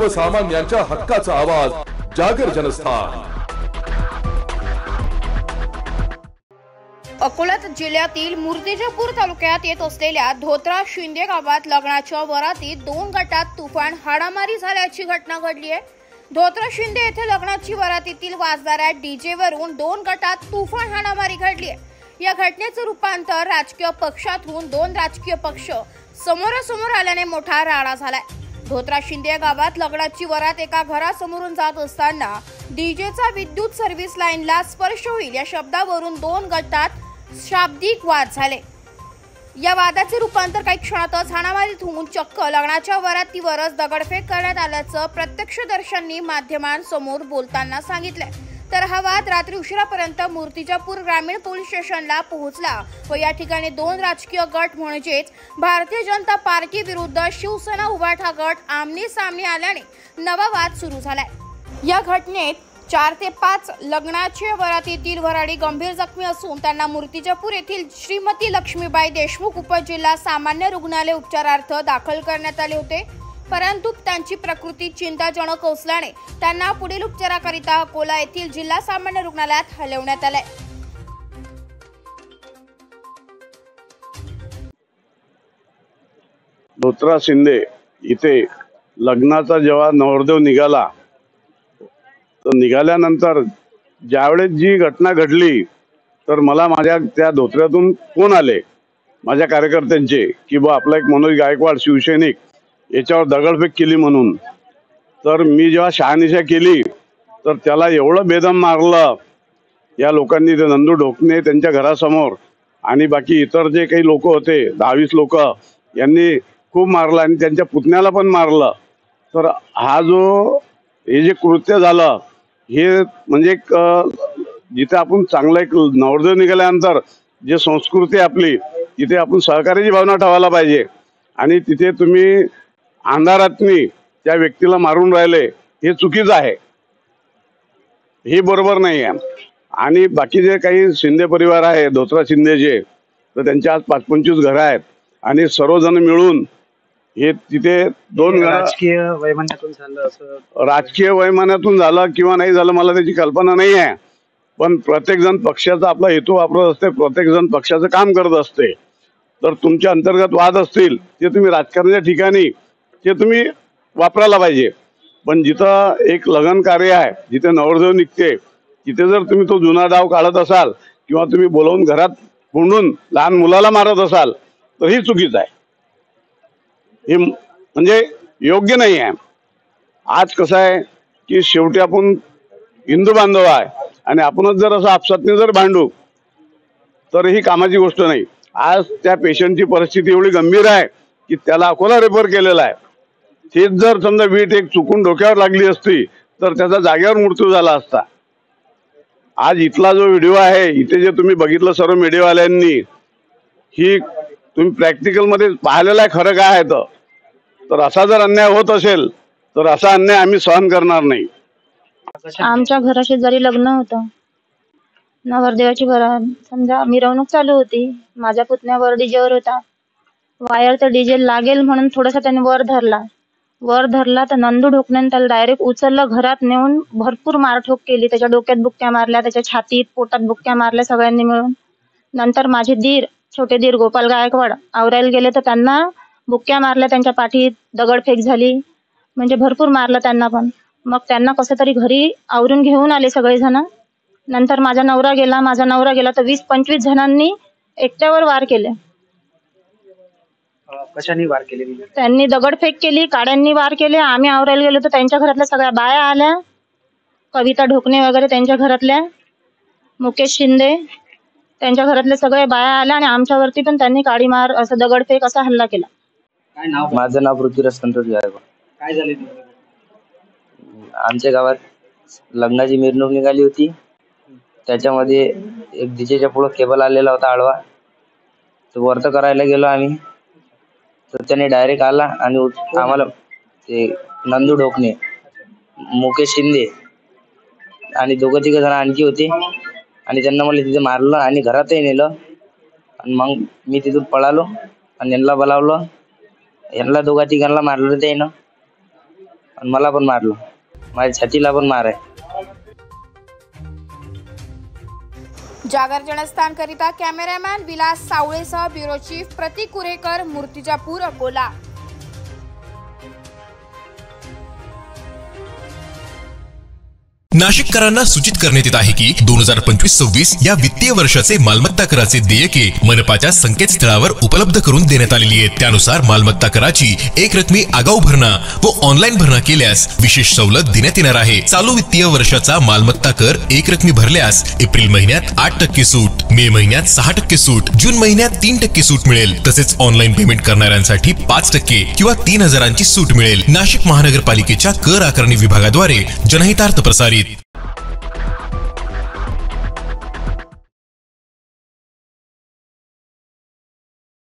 सर्वसामान्यांच्या हक्काचा आवाज जागर जनस्थान। अकोला जिल्ह्यातील मूर्तिजापूर तालुक्यात येत असलेल्या धोत्रा शिंदे गावात लग्नाच्या वरातीत 2 गटात तुफान हाणामारी झाल्याची घटना घडली आहे। धोत्रा शिंदे येथे लग्नाची वरातीतील वाजणाऱ्या डीजे वरून 2 गटात तुफान हाणामारी घडली आहे। या घटनेचं रूपांतर राजकीय पक्षातून 2 राजकीय पक्ष समोरासमोर आल्याने मोठा राडा झालाय। धोत्रा शिंदे गावात लग्नाची वरात एका घरासमोरून जात असताना डीजेचा विद्युत सर्व्हिस लाईनला स्पर्श होईल या शब्दावरून 2 गटात शाब्दिक वाद झाले। या वादाचे रूपांतर काही क्षणातच हाणामारीत होऊन चक्क लग्नाच्या वरातीवरच दगडफेक करण्यात आल्याचं प्रत्यक्षदर्शींनी माध्यमांसमोर बोलताना सांगितलंय। तर हा वाद रात्री उशिरापर्यंत मूर्तिजापूर ग्रामीण पोलीस स्टेशनला पोहोचला व या ठिकाणी 2 राजकीय गट म्हणजेच भारतीय जनता पार्टी विरुद्ध शिवसेना उभाटा गट आमने सामने आल्याने नवा वाद सुरू झालाय। या घटनेत 4 ते 5 लग्नाच्या वरातीतील वराडी गंभीर जखमी असून त्यांना मूर्तिजापूर येथील श्रीमती लक्ष्मीबाई देशमुख उपजिल्हा सामान्य रुग्णालय उपचारार्थ दाखल करण्यात आले होते, परंतु त्यांची प्रकृती चिंताजनक असल्याने त्यांना पुढील उपचाराकरिता अकोला येथील जिल्हा सामान्य रुग्णालयात हलवण्यात आले। धोत्रा शिंदे इथे लग्नाचा जेव्हा नवरदेव निघाला तर निघाल्यानंतर ज्यावेळेस जी घटना घडली तर मला माझ्या त्या धोत्र्यातून फोन आले माझ्या कार्यकर्त्यांचे की बा आपला एक मनोज गायकवाड शिवसैनिक याच्यावर दगडफेक केली म्हणून। तर मी जेव्हा शहानिशा केली तर त्याला एवढं बेदम मारलं या लोकांनी, ते नंदू ढोकणे त्यांच्या घरासमोर आणि बाकी इतर जे काही लोक होते 10-20 लोक यांनी खूप मारलं आणि त्यांच्या पुतण्याला पण मारलं। तर हा जो हे जे कृत्य झालं हे म्हणजे जिथे आपण चांगला एक नवरदेव निघाल्यानंतर जे संस्कृती आपली तिथे आपण सहकार्याची भावना ठेवायला पाहिजे आणि तिथे तुम्ही अंधारातनी त्या व्यक्तीला मारून राहिले हे चुकीचं आहे, हे बरोबर नाही आहे। आणि बाकी जे काही शिंदे परिवार आहे धोत्रा शिंदेचे तर त्यांच्या आज 5-25 घरं आहेत आणि सर्वजण मिळून हे तिथे 2 राजकीय वैमनस्यातून झालं असं राजकीय वैमनस्यातून झालं किंवा नाही झालं मला त्याची कल्पना नाही आहे, पण प्रत्येक जण पक्षाचा आपला हेतू वापरत असते, प्रत्येक जण पक्षाचं काम करत असते। तर तुमच्या अंतर्गत वाद असतील ते तुम्ही राजकारणाच्या ठिकाणी ते तुम्ही वापरायला पाहिजे, पण जिथं एक लग्न कार्य आहे जिथे नवरदेव निघते तिथे जर तुम्ही तो जुना डाव काढत असाल किंवा तुम्ही बोलवून घरात कोंडून लहान मुलाला मारत असाल तर ही चुकीचं आहे, हे म्हणजे योग्य नाही आहे। आज कसं आहे की शेवटी आपण हिंदू बांधव आहे आणि आपणच जर असं आपसातने जर भांडू तर ही कामाची गोष्ट नाही। आज त्या पेशंटची परिस्थिती एवढी गंभीर आहे की त्याला अकोला रेफर केलेला आहे। तेच जर समजा वीट एक चुकून डोक्यावर लागली असती तर त्याचा जागेवर मृत्यू झाला असता। आज इथला जो व्हिडिओ आहे इथे जे तुम्ही बघितलं सर्व मीडियावाल्यांनी ही तुम्ही प्रॅक्टिकल मध्ये पाहिलेलं आहे खरं काय आहे तर असा जर अन्याय होत असेल तर असा अन्याय आम्ही सहन करणार नाही। आमच्या घराशेजारी लग्न होतं, नवरदेवाची वरात समजा मिरवणूक चालू होती, माझ्या पुतण्यावर डीजेवर होता, वायर तर डीजे लागेल म्हणून थोडासा त्याने वर धरला तर नंदू ढोकण्याने त्याला डायरेक्ट उचललं, घरात नेऊन भरपूर मारठोक केली, त्याच्या डोक्यात बुक्क्या मारल्या, त्याच्या छातीत पोटात बुक्क्या मारल्या सगळ्यांनी मिळून। नंतर माझे छोटे दीर गोपाल गायकवाड आवरायला गेले तर त्यांना बुक्क्या मारल्या, त्यांच्या पाठीत दगडफेक झाली, म्हणजे भरपूर मारलं त्यांना पण। मग त्यांना कसं तरी घरी आवरून घेऊन आले सगळेजण। नंतर माझा नवरा गेला तर 20-25 जणांनी एकट्यावर वार केले। कशाने वार केले? त्यांनी दगडफेक केली, काड्यांनी वार केले। आम्ही आवरायला गेलो तर त्यांच्या घरातल्या सगळ्या बाया आल्या, कविता ढोकणे वगैरे त्यांच्या घरातल्या, मुकेश शिंदे त्यांच्या घरातल्या सगळ्या बाया आल्या आणि आमच्यावरती पण त्यांनी काडी मार असं दगडफेक असा हल्ला केला। काय नाव? माझं नाव पृथ्वीराज संतोष गायकवाड। काय झाले? आमच्या गावात लग्नाची मिरवणूक निघाली होती, त्याच्यामध्ये एक डीजेच्या पुढे केबल आलेला होता आडवा, तो वर्त करायला गेलो आम्ही तर त्याने डायरेक्ट आला आणि आम्हाला ते नंदू ढोकणे, मुकेश शिंदे आणि 2-3 जण आणखी होते आणि त्यांना मला तिथे मारलं आणि घरातही नेलं आणि मग मी तिथून पळालो आणि यांना बोलावलं, यांना 2-3 मारलं त्यानं आणि मला पण मारलं, माझ्या छातीला पण मार आहे. जागर जनस्थान करिता कॅमेरामॅन विलास सावळेसह ब्युरो चीफ प्रतीक कुरेकर, मूर्तिजापूर, अकोला. नाशिककरांना सूचित करण्यात येत आहे की 2025-26 या वित्तीय वर्षाचे मालमत्ता कराचे देयके मनपाच्या संकेतस्थळावर उपलब्ध करून देण्यात आलेली आहेत. त्यानुसार मालमत्ता कराची एक रकमी आगाऊ भरणा व ऑनलाईन भरणा केल्यास विशेष सवलत देण्यात येणार आहे. चालू वित्तीय वर्षाचा मालमत्ता कर एक रकमी भरल्यास एप्रिल महिन्यात 8% सूट, मे महिन्यात 6% सूट, जून महिन्यात 3% सूट मिळेल. तसेच ऑनलाईन पेमेंट करणाऱ्यांसाठी 5% किंवा 3,000ची सूट मिळेल. नाशिक महानगरपालिकेच्या कर आकारणी विभागाद्वारे जनहितार्थ प्रसारित.